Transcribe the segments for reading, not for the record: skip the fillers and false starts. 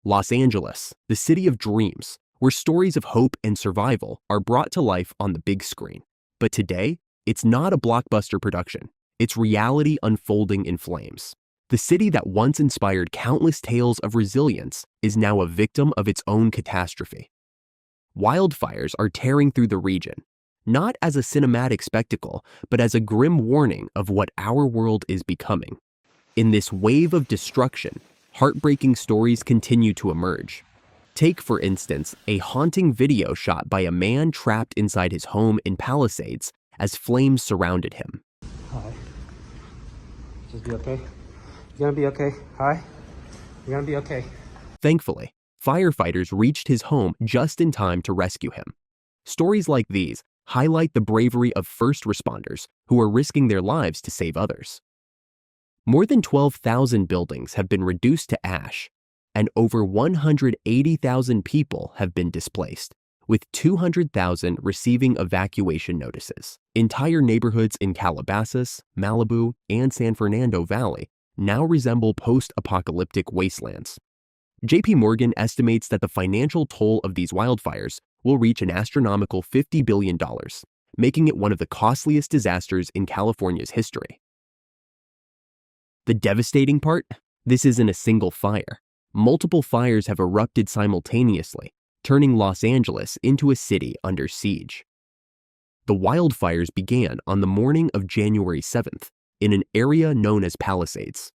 Los Angeles, the city of dreams, where stories of hope and survival are brought to life on the big screen. But today, it's not a blockbuster production. It's reality unfolding in flames. The city that once inspired countless tales of resilience is now a victim of its own catastrophe. Wildfires are tearing through the region, not as a cinematic spectacle, but as a grim warning of what our world is becoming. In this wave of destruction, heartbreaking stories continue to emerge. Take, for instance, a haunting video shot by a man trapped inside his home in Palisades as flames surrounded him. Hi. Just be okay. You're gonna be okay. Hi. You're gonna be okay. Thankfully, firefighters reached his home just in time to rescue him. Stories like these highlight the bravery of first responders who are risking their lives to save others. More than 12,000 buildings have been reduced to ash, and over 180,000 people have been displaced, with 200,000 receiving evacuation notices. Entire neighborhoods in Calabasas, Malibu, and San Fernando Valley now resemble post-apocalyptic wastelands. JP Morgan estimates that the financial toll of these wildfires will reach an astronomical $50 billion, making it one of the costliest disasters in California's history. The devastating part? This isn't a single fire. Multiple fires have erupted simultaneously, turning Los Angeles into a city under siege. The wildfires began on the morning of January 7th in an area known as Palisades.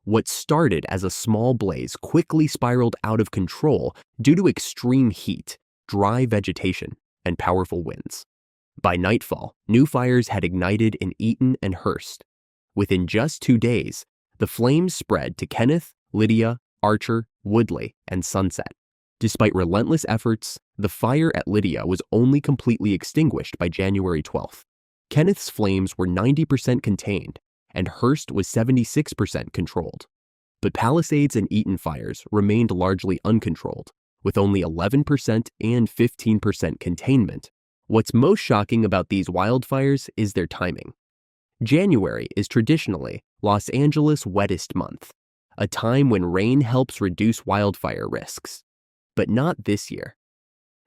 What started as a small blaze quickly spiraled out of control due to extreme heat, dry vegetation, and powerful winds. By nightfall, new fires had ignited in Eaton and Hearst. Within just 2 days, the flames spread to Kenneth, Lydia, Archer, Woodley, and Sunset. Despite relentless efforts, the fire at Lydia was only completely extinguished by January 12th. Kenneth's flames were 90% contained, and Hearst was 76% controlled. But Palisades and Eaton fires remained largely uncontrolled, with only 11% and 15% containment. What's most shocking about these wildfires is their timing. January is traditionally Los Angeles' wettest month, a time when rain helps reduce wildfire risks. But not this year.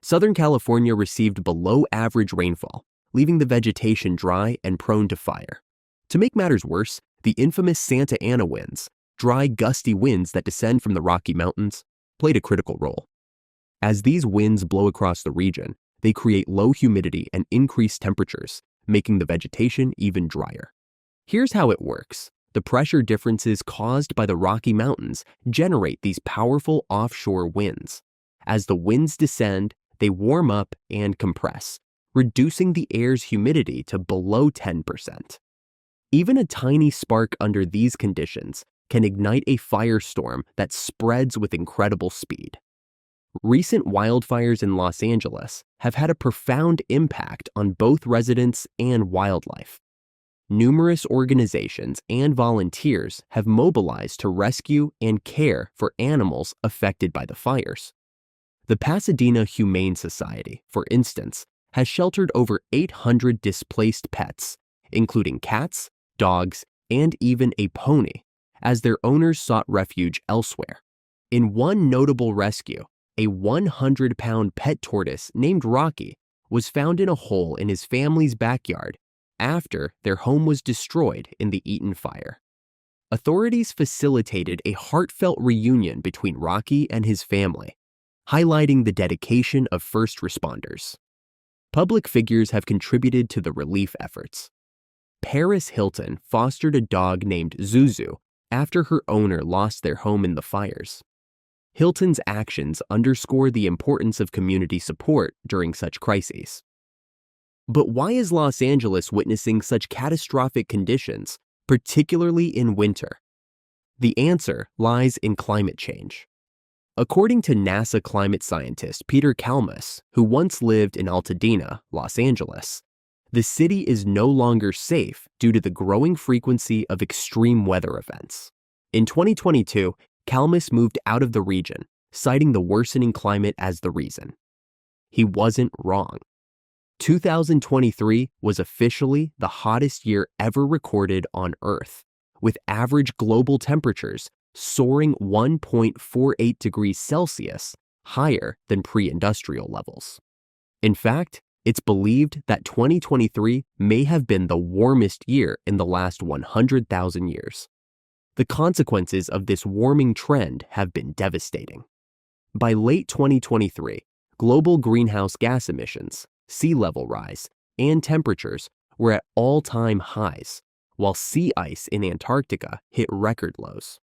Southern California received below-average rainfall, leaving the vegetation dry and prone to fire. To make matters worse, the infamous Santa Ana winds, dry, gusty winds that descend from the Rocky Mountains, played a critical role. As these winds blow across the region, they create low humidity and increased temperatures, making the vegetation even drier. Here's how it works. The pressure differences caused by the Rocky Mountains generate these powerful offshore winds. As the winds descend, they warm up and compress, reducing the air's humidity to below 10%. Even a tiny spark under these conditions can ignite a firestorm that spreads with incredible speed. Recent wildfires in Los Angeles have had a profound impact on both residents and wildlife. Numerous organizations and volunteers have mobilized to rescue and care for animals affected by the fires. The Pasadena Humane Society, for instance, has sheltered over 800 displaced pets, including cats, dogs, and even a pony, as their owners sought refuge elsewhere. In one notable rescue, a 100-pound pet tortoise named Rocky was found in a hole in his family's backyard after their home was destroyed in the Eaton fire. Authorities facilitated a heartfelt reunion between Rocky and his family, highlighting the dedication of first responders. Public figures have contributed to the relief efforts. Paris Hilton fostered a dog named Zuzu after her owner lost their home in the fires. Hilton's actions underscore the importance of community support during such crises. But why is Los Angeles witnessing such catastrophic conditions, particularly in winter? The answer lies in climate change. According to NASA climate scientist Peter Kalmus, who once lived in Altadena, Los Angeles, the city is no longer safe due to the growing frequency of extreme weather events. In 2022, Kalmus moved out of the region, citing the worsening climate as the reason. He wasn't wrong. 2023 was officially the hottest year ever recorded on Earth, with average global temperatures soaring 1.48 degrees Celsius higher than pre-industrial levels. In fact, it's believed that 2023 may have been the warmest year in the last 100,000 years. The consequences of this warming trend have been devastating. By late 2023, global greenhouse gas emissions, sea level rise, and temperatures were at all-time highs, while sea ice in Antarctica hit record lows.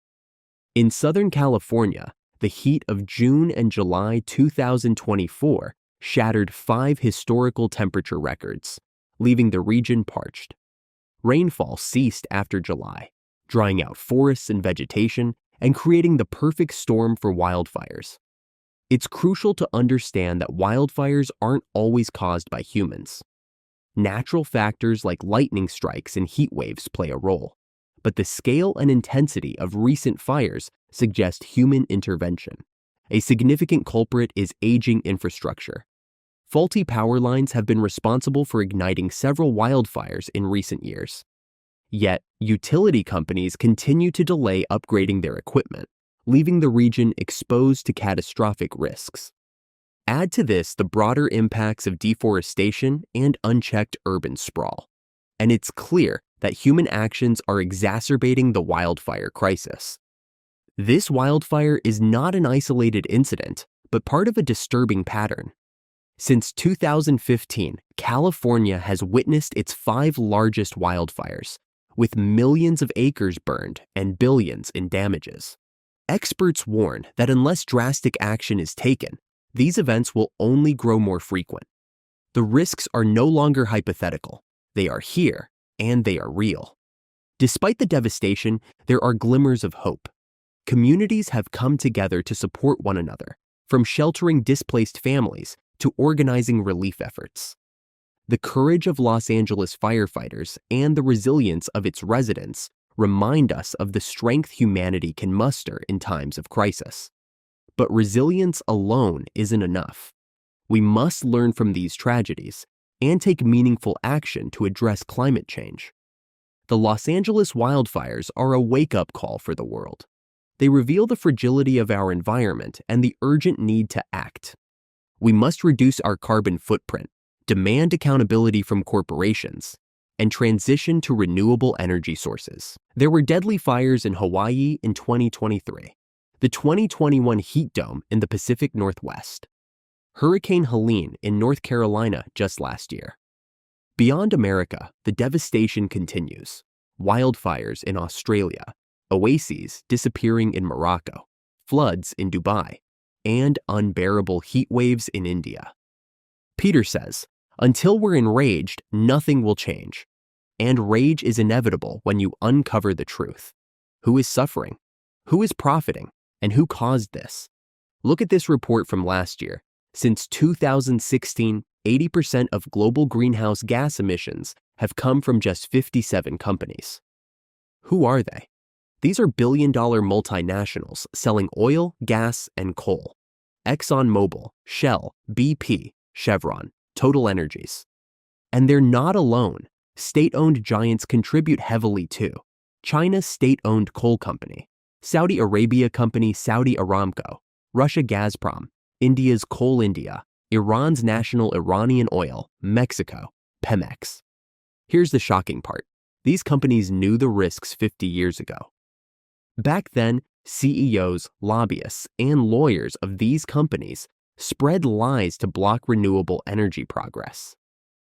In Southern California, the heat of June and July 2024 shattered 5 historical temperature records, leaving the region parched. Rainfall ceased after July, drying out forests and vegetation and creating the perfect storm for wildfires. It's crucial to understand that wildfires aren't always caused by humans. Natural factors like lightning strikes and heat waves play a role, but the scale and intensity of recent fires suggest human intervention. A significant culprit is aging infrastructure. Faulty power lines have been responsible for igniting several wildfires in recent years. Yet, utility companies continue to delay upgrading their equipment, leaving the region exposed to catastrophic risks. Add to this the broader impacts of deforestation and unchecked urban sprawl, and it's clear that human actions are exacerbating the wildfire crisis. This wildfire is not an isolated incident, but part of a disturbing pattern. Since 2015, California has witnessed its 5 largest wildfires, with millions of acres burned and billions in damages. Experts warn that unless drastic action is taken, these events will only grow more frequent. The risks are no longer hypothetical. They are here, and they are real. Despite the devastation, there are glimmers of hope. Communities have come together to support one another, from sheltering displaced families to organizing relief efforts. The courage of Los Angeles firefighters and the resilience of its residents remind us of the strength humanity can muster in times of crisis. But resilience alone isn't enough. We must learn from these tragedies and take meaningful action to address climate change. The Los Angeles wildfires are a wake-up call for the world. They reveal the fragility of our environment and the urgent need to act. We must reduce our carbon footprint, demand accountability from corporations, and transition to renewable energy sources. There were deadly fires in Hawaii in 2023, the 2021 heat dome in the Pacific Northwest, Hurricane Helene in North Carolina just last year. Beyond America, the devastation continues. Wildfires in Australia, oases disappearing in Morocco, floods in Dubai, and unbearable heat waves in India. Peter says, until we're enraged, nothing will change. And rage is inevitable when you uncover the truth. Who is suffering? Who is profiting? And who caused this? Look at this report from last year. Since 2016, 80% of global greenhouse gas emissions have come from just 57 companies. Who are they? These are billion-dollar multinationals selling oil, gas, and coal. ExxonMobil, Shell, BP, Chevron, Total Energies. And they're not alone. State-owned giants contribute heavily too. China's state-owned coal company, Saudi Arabia company Saudi Aramco, Russia Gazprom, India's Coal India, Iran's national Iranian oil, Mexico, Pemex. Here's the shocking part. These companies knew the risks 50 years ago. Back then, CEOs, lobbyists, and lawyers of these companies spread lies to block renewable energy progress.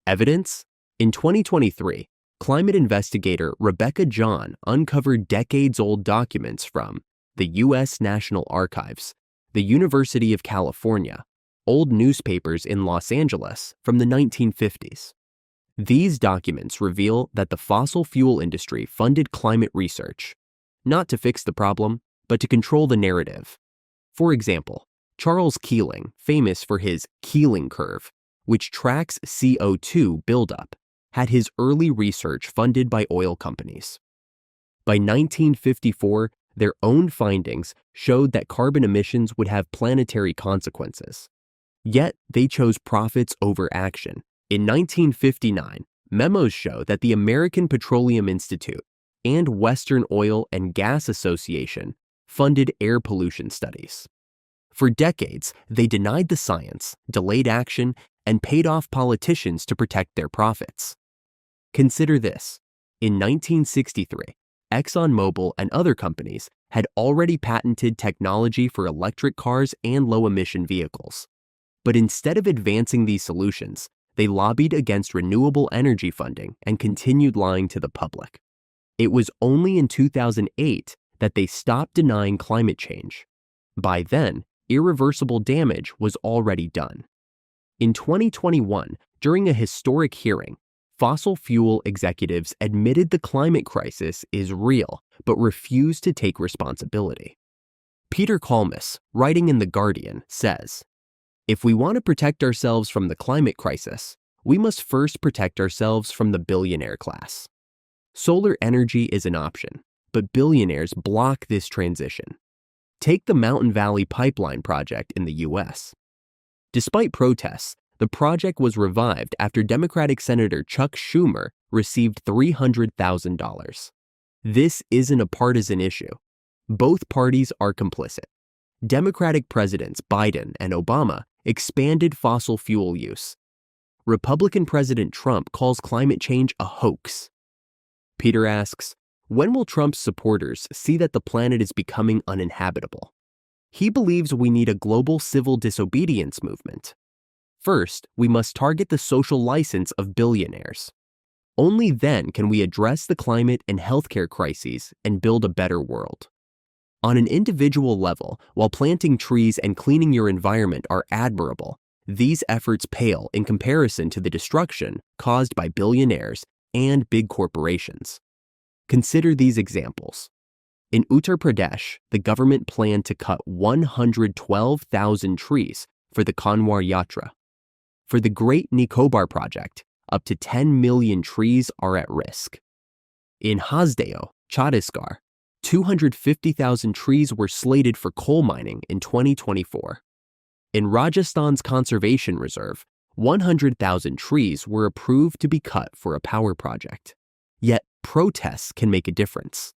Evidence? In 2023, climate investigator Rebecca John uncovered decades-old documents from the U.S. National Archives, the University of California, old newspapers in Los Angeles from the 1950s. These documents reveal that the fossil fuel industry funded climate research, not to fix the problem, but to control the narrative. For example, Charles Keeling, famous for his Keeling curve, which tracks CO2 buildup, had his early research funded by oil companies. By 1954, their own findings showed that carbon emissions would have planetary consequences. Yet, they chose profits over action. In 1959, memos show that the American Petroleum Institute and Western Oil and Gas Association funded air pollution studies. For decades, they denied the science, delayed action, and paid off politicians to protect their profits. Consider this. In 1963, ExxonMobil and other companies had already patented technology for electric cars and low-emission vehicles. But instead of advancing these solutions, they lobbied against renewable energy funding and continued lying to the public. It was only in 2008 that they stopped denying climate change. By then, irreversible damage was already done. In 2021, during a historic hearing, fossil fuel executives admitted the climate crisis is real, but refused to take responsibility. Peter Kalmus, writing in The Guardian, says, "If we want to protect ourselves from the climate crisis, we must first protect ourselves from the billionaire class. Solar energy is an option, but billionaires block this transition. Take the Mountain Valley Pipeline project in the U.S. Despite protests, the project was revived after Democratic Senator Chuck Schumer received $300,000. This isn't a partisan issue. Both parties are complicit. Democratic presidents Biden and Obama expanded fossil fuel use. Republican President Trump calls climate change a hoax." Peter asks, when will Trump's supporters see that the planet is becoming uninhabitable? He believes we need a global civil disobedience movement. First, we must target the social license of billionaires. Only then can we address the climate and healthcare crises and build a better world. On an individual level, while planting trees and cleaning your environment are admirable, these efforts pale in comparison to the destruction caused by billionaires and big corporations. Consider these examples. In Uttar Pradesh, the government planned to cut 112,000 trees for the Kanwar Yatra. For the Great Nicobar project, up to 10 million trees are at risk. In Hasdeo, Chhattisgarh, 250,000 trees were slated for coal mining in 2024. In Rajasthan's Conservation Reserve, 100,000 trees were approved to be cut for a power project. Yet, protests can make a difference.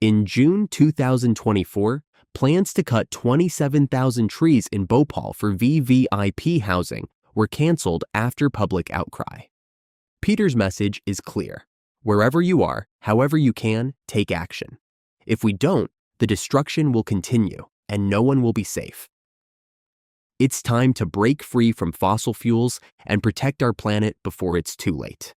In June 2024, plans to cut 27,000 trees in Bhopal for VVIP housing were canceled after public outcry. Peter's message is clear. Wherever you are, however you can, take action. If we don't, the destruction will continue and no one will be safe. It's time to break free from fossil fuels and protect our planet before it's too late.